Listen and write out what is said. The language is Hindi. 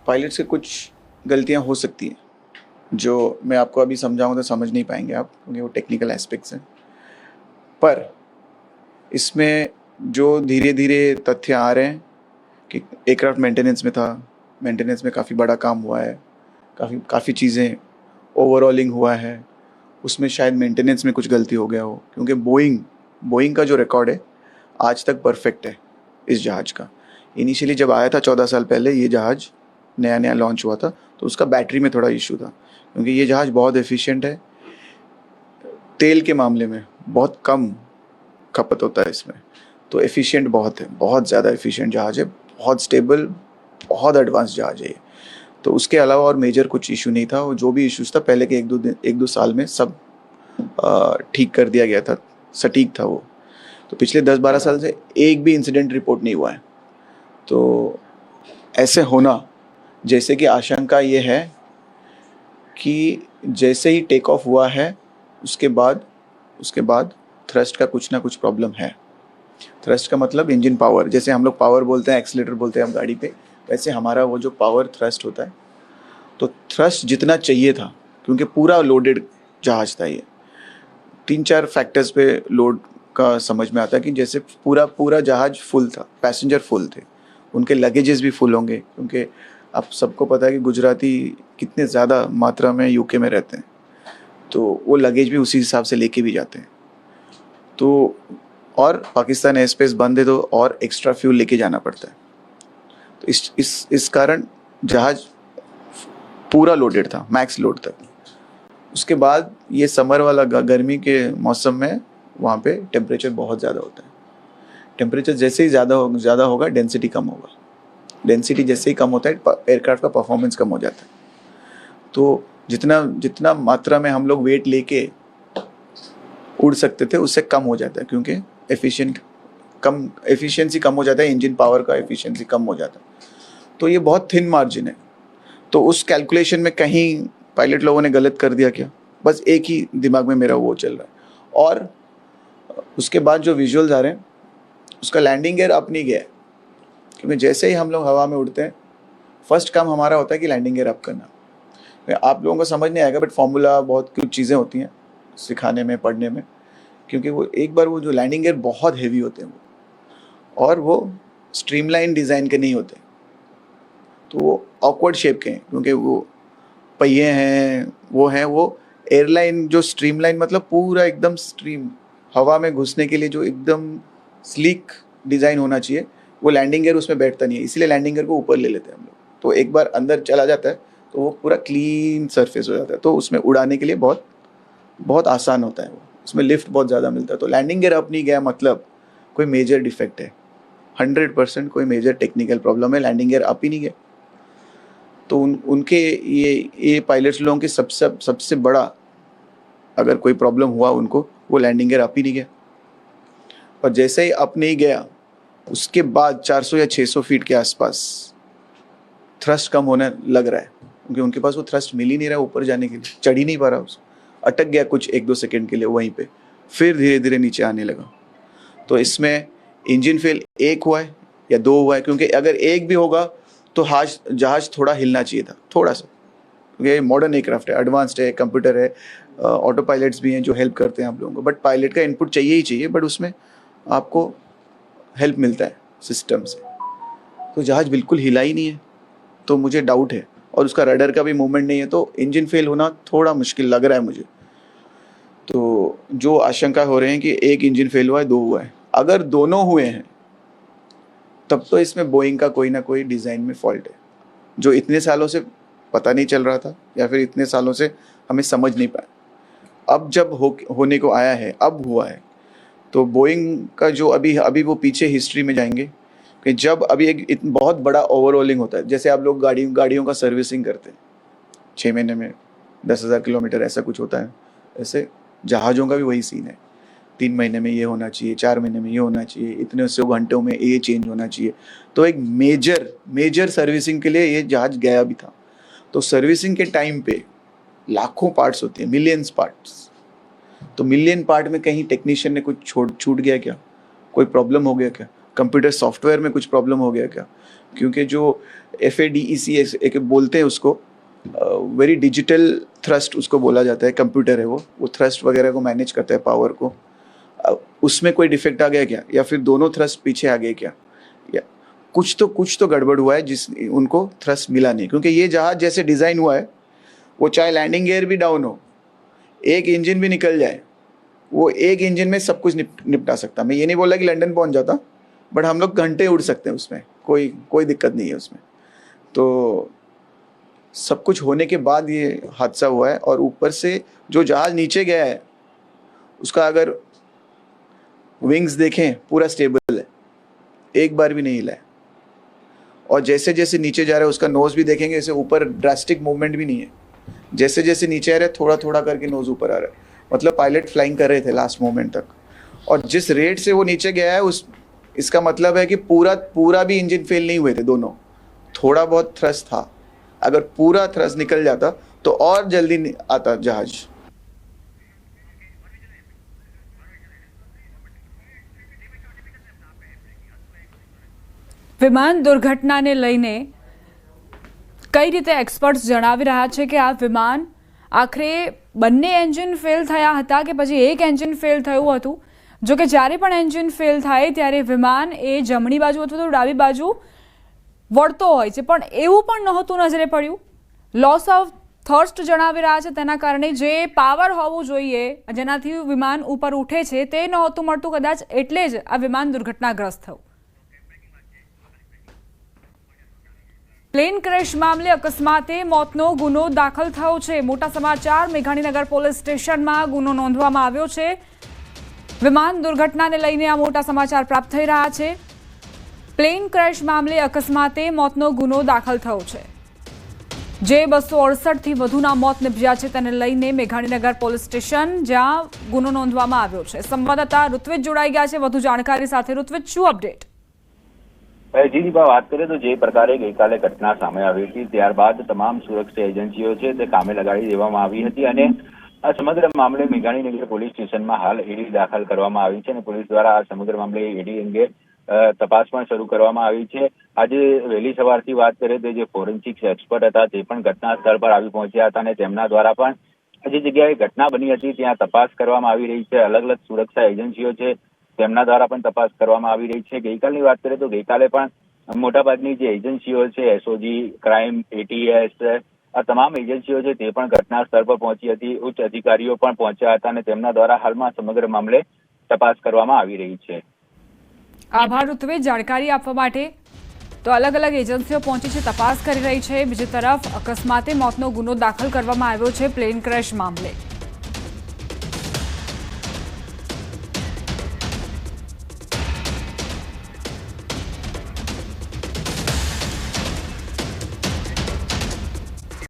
पायलट से कुछ गलतियां हो सकती हैं जो मैं आपको अभी समझाऊं तो समझ नहीं पाएंगे आप, क्योंकि वो टेक्निकल एस्पेक्ट्स हैं। पर इसमें जो धीरे धीरे तथ्य आ रहे हैं कि एयरक्राफ्ट मेंटेनेंस में था, मेंटेनेंस में काफ़ी बड़ा काम हुआ है, काफ़ी काफ़ी चीज़ें ओवरऑलिंग हुआ है, उसमें शायद मेंटेनेंस में कुछ गलती हो गया हो, क्योंकि बोइंग बोइंग का जो रिकॉर्ड है आज तक परफेक्ट है इस जहाज़ का। इनिशियली जब आया था 14 साल पहले, ये जहाज़ नया नया लॉन्च हुआ था, तो उसका बैटरी में थोड़ा इशू था, क्योंकि ये जहाज़ बहुत एफिशिएंट है, तेल के मामले में बहुत कम खपत होता है इसमें, तो एफिशिएंट बहुत है, बहुत ज़्यादा एफिशिएंट जहाज़ है, बहुत स्टेबल, बहुत एडवांस जहाज़ है ये। तो उसके अलावा और मेजर कुछ इशू नहीं था, और जो भी इश्यूज था पहले के एक दो साल में सब ठीक कर दिया गया था, सटीक था वो। तो पिछले 10-12 साल से एक भी इंसिडेंट रिपोर्ट नहीं हुआ है। तो ऐसे होना, जैसे कि आशंका ये है कि जैसे ही टेक ऑफ हुआ है उसके बाद थ्रस्ट का कुछ ना कुछ प्रॉब्लम है। थ्रस्ट का मतलब इंजन पावर, जैसे हम लोग पावर बोलते हैं, एक्सीलरेटर बोलते हैं हम गाड़ी पे, वैसे हमारा वो जो पावर थ्रस्ट होता है, तो थ्रस्ट जितना चाहिए था, क्योंकि पूरा लोडेड जहाज था ये, 3-4 फैक्टर्स पे लोड का समझ में आता है कि जैसे पूरा पूरा जहाज फुल था, पैसेंजर फुल थे, उनके लगेजेस भी फुल होंगे, क्योंकि आप सबको पता है कि गुजराती कितने ज़्यादा मात्रा में यूके में रहते हैं, तो वो लगेज भी उसी हिसाब से लेके भी जाते हैं। तो और पाकिस्तान एयर स्पेस बंद है, तो और एक्स्ट्रा फ्यूल लेके जाना पड़ता है। तो इस कारण जहाज पूरा लोडेड था, मैक्स लोड तक। उसके बाद ये समर वाला गर्मी के मौसम में वहाँ पे टेम्परेचर बहुत ज़्यादा होता है। टेम्परेचर जैसे ही ज़्यादा होगा, डेंसिटी कम होगा। डेंसिटी जैसे ही कम होता है, एयरक्राफ्ट का परफॉर्मेंस कम हो जाता है। तो जितना जितना मात्रा में हम लोग वेट लेके उड़ सकते थे, उससे कम हो जाता है, क्योंकि एफिशिएंसी कम हो जाता है, इंजन पावर का एफिशिएंसी कम हो जाता है। तो ये बहुत थिन मार्जिन है। तो उस कैलकुलेशन में कहीं पायलट लोगों ने गलत कर दिया क्या, बस एक ही दिमाग में मेरा वो चल रहा है। और उसके बाद जो विजुअल्स आ रहे हैं, उसका लैंडिंग गियर अप नहीं गया है, क्योंकि जैसे ही हम लोग हवा में उड़ते हैं, फर्स्ट काम हमारा होता है कि लैंडिंग गियर अप करना। आप लोगों को समझ नहीं आएगा, बट फॉर्मूला बहुत कुछ चीज़ें होती हैं सिखाने में, पढ़ने में, क्योंकि वो एक बार वो जो लैंडिंग गियर बहुत हैवी होते हैं वो, और वो स्ट्रीमलाइन डिज़ाइन के नहीं होते, तो वो ऑकवर्ड शेप के हैं, क्योंकि वो पहिए हैं, वो एयरलाइन जो स्ट्रीमलाइन मतलब पूरा एकदम स्ट्रीम हवा में घुसने के लिए जो एकदम स्लीक डिज़ाइन होना चाहिए, वो लैंडिंग गियर उसमें बैठता नहीं है, इसलिए लैंडिंग गियर को ऊपर ले लेते हैं हम लोग। तो एक बार अंदर चला जाता है तो वो पूरा क्लीन सरफेस हो जाता है, तो उसमें उड़ाने के लिए बहुत बहुत आसान होता है वो, उसमें लिफ्ट बहुत ज़्यादा मिलता है। तो लैंडिंग गियर अप नहीं गया मतलब कोई मेजर डिफेक्ट है, 100% कोई मेजर टेक्निकल प्रॉब्लम है, लैंडिंग गियर अप ही नहीं गया। तो उनके ये पायलट्स लोगों के सबसे बड़ा अगर कोई प्रॉब्लम हुआ उनको, वो लैंडिंग गियर अप ही नहीं गया। और जैसे ही अप नहीं गया, उसके बाद 400 या 600 फीट के आसपास थ्रस्ट कम होने लग रहा है, क्योंकि उनके पास वो थ्रस्ट मिल ही नहीं रहा ऊपर जाने के लिए, चढ़ ही नहीं पा रहा, उसको अटक गया कुछ 1-2 सेकेंड के लिए वहीं पे, फिर धीरे धीरे नीचे आने लगा। तो इसमें इंजन फेल एक हुआ है या दो हुआ है, क्योंकि अगर एक भी होगा तो जहाज थोड़ा हिलना चाहिए था, थोड़ा सा, क्योंकि मॉडर्न एयरक्राफ्ट है, एडवांस्ड है, कंप्यूटर है, ऑटो पायलट्स भी हैं जो हेल्प करते हैं आप लोगों को, बट पायलट का इनपुट चाहिए ही चाहिए, बट उसमें आपको हेल्प मिलता है सिस्टम से। तो जहाज बिल्कुल हिला ही नहीं है, तो मुझे डाउट है, और उसका रडर का भी मूवमेंट नहीं है, तो इंजन फेल होना थोड़ा मुश्किल लग रहा है मुझे। तो जो आशंका हो रहे हैं कि एक इंजन फेल हुआ है, दो हुआ है, अगर दोनों हुए हैं तब तो इसमें बोइंग का कोई ना कोई डिज़ाइन में फॉल्ट है, जो इतने सालों से पता नहीं चल रहा था, या फिर इतने सालों से हमें समझ नहीं पाया। अब जब होने को आया है, अब हुआ है, तो बोइंग का जो अभी वो पीछे हिस्ट्री में जाएंगे कि जब अभी एक बहुत बड़ा ओवरऑलिंग होता है, जैसे आप लोग गाड़ियों का सर्विसिंग करते हैं 6 महीने में 10,000 किलोमीटर ऐसा कुछ होता है, ऐसे जहाज़ों का भी वही सीन है, 3 महीने में ये होना चाहिए, 4 महीने में ये होना चाहिए, इतने सौ घंटों में ये चेंज होना चाहिए। तो एक मेजर सर्विसिंग के लिए ये जहाज गया भी था। तो सर्विसिंग के टाइम पे लाखों पार्ट्स होते हैं, मिलियंस पार्ट्स, तो मिलियन पार्ट में कहीं टेक्नीशियन ने कुछ छूट गया क्या, कोई प्रॉब्लम हो गया क्या, कंप्यूटर सॉफ्टवेयर में कुछ प्रॉब्लम हो गया क्या, क्योंकि जो FADEC एक बोलते हैं उसको, वेरी डिजिटल थ्रस्ट उसको बोला जाता है, कंप्यूटर है वो थ्रस्ट वगैरह को मैनेज करता है पावर को। उसमें कोई डिफेक्ट आ गया क्या, या फिर दोनों थ्रस्ट पीछे आ गए क्या, या कुछ तो गड़बड़ हुआ है जिस उनको थ्रस्ट मिला नहीं। क्योंकि ये जहाज जैसे डिज़ाइन हुआ है, वो चाहे लैंडिंग गियर भी डाउन हो, एक इंजन भी निकल जाए, वो एक इंजन में सब कुछ निपटा सकता। मैं ये नहीं बोला कि लंदन पहुंच जाता, बट हम लोग घंटे उड़ सकते हैं उसमें, कोई दिक्कत नहीं है उसमें। तो सब कुछ होने के बाद ये हादसा हुआ है। और ऊपर से जो जहाज नीचे गया है उसका अगर विंग्स देखें पूरा स्टेबल है, एक बार भी नहीं हिला है। और जैसे जैसे नीचे जा रहा है उसका नोज भी देखेंगे, ऐसे ऊपर ड्रास्टिक मूवमेंट भी नहीं है। जैसे जैसे नीचे आ रहा है थोड़ा थोड़ा करके नोज ऊपर आ रहा है। मतलब पायलट फ्लाइंग कर रहे थे लास्ट मोमेंट तक। और जिस रेट से वो नीचे गया है इसका मतलब है कि पूरा भी इंजन फेल नहीं हुए थे दोनों, थोड़ा बहुत थ्रस्ट था। अगर पूरा थ्रस्ट निकल जाता तो और जल्दी आता जहाज। વિમાન દુર્ઘટનાને લઈને કઈ રીતે એક્સપર્ટ્સ જણાવી રહ્યા છે કે આ વિમાન આખરે બંને એન્જિન ફેલ થયા હતા કે પછી એક એન્જિન ફેલ થયું હતું? જો કે જ્યારે પણ એન્જિન ફેલ થાય ત્યારે વિમાન એ જમણી બાજુ અથવા તો ડાબી બાજુ વળતો હોય છે, પણ એવું પણ નહોતું નજરે પડ્યું। લોસ ઓફ થર્સ્ટ જણાવી રહ્યા છે, તેના કારણે જે પાવર હોવું જોઈએ જેનાથી વિમાન ઉપર ઉઠે છે તે નહોતું મળતું, કદાચ એટલે જ આ વિમાન દુર્ઘટનાગ્રસ્ત થયું। પ્લેન ક્રેશ મામલે અકસ્માતે મોતનો ગુનો દાખલ થયો છે। મોટા સમાચાર, મેઘાણીનગર પોલીસ સ્ટેશનમાં ગુનો નોંધવામાં આવ્યો છે। વિમાન દુર્ઘટનાને લઈને આ મોટા સમાચાર પ્રાપ્ત થઈ રહ્યા છે। પ્લેન ક્રેશ મામલે અકસ્માતે મોતનો ગુનો દાખલ થયો છે। જે 268થી વધુના મોત નિપજ્યા છે તેને લઈને મેઘાણીનગર પોલીસ સ્ટેશન જ્યાં ગુનો નોંધવામાં આવ્યો છે। સંવાદદાતા ઋત્વિજ જોડાઈ ગયા છે વધુ જાણકારી સાથે। ઋત્વિજ, શું અપડેટ? જી વાત કરીએ તો જે પ્રકારે ગઈકાલે ઘટના સામે આવી હતી ત્યારબાદ તમામ સુરક્ષા એજન્સીઓ છે તે કામે લગાડી દેવામાં આવી હતી અને આ સમગ્ર મામલે મેઘાણીનગર પોલીસ સ્ટેશનમાં હાલ ઈડી દાખલ કરવામાં આવી છે અને પોલીસ દ્વારા આ સમગ્ર મામલે ઈડી અંગે તપાસ પણ શરૂ કરવામાં આવી છે। આજે વહેલી સવારથી વાત કરીએ તો જે ફોરેન્સિક્સ એક્સપર્ટ હતા તે પણ ઘટના સ્થળ પર આવી પહોંચ્યા હતા અને તેમના દ્વારા પણ જે જગ્યાએ ઘટના બની હતી ત્યાં તપાસ કરવામાં આવી રહી છે। અલગ અલગ સુરક્ષા એજન્સીઓ છે તેમના દ્વારા પણ તપાસ કરવામાં આવી રહી છે। ગઈકાલની વાત કરીએ તો ગઈકાલે પણ મોટાભાગની જે એજન્સીઓ છે SOG, ક્રાઇમ, ATS, આ તમામ એજન્સીઓ છે તે પણ ઘટના સ્થળ પર પહોંચી હતી। ઉચ્ચ અધિકારીઓ પણ પહોંચ્યા હતા અને તેમના દ્વારા હાલમાં સમગ્ર મામલે તપાસ કરવામાં આવી રહી છે। આભાર ઋત્વિજ જાણકારી આપવા માટે। તો અલગ અલગ એજન્સીઓ પહોંચી છે, તપાસ કરી રહી છે। બીજી તરફ અકસ્માતે મોતનો ગુનો દાખલ કરવામાં આવ્યો છે પ્લેન ક્રેશ મામલે।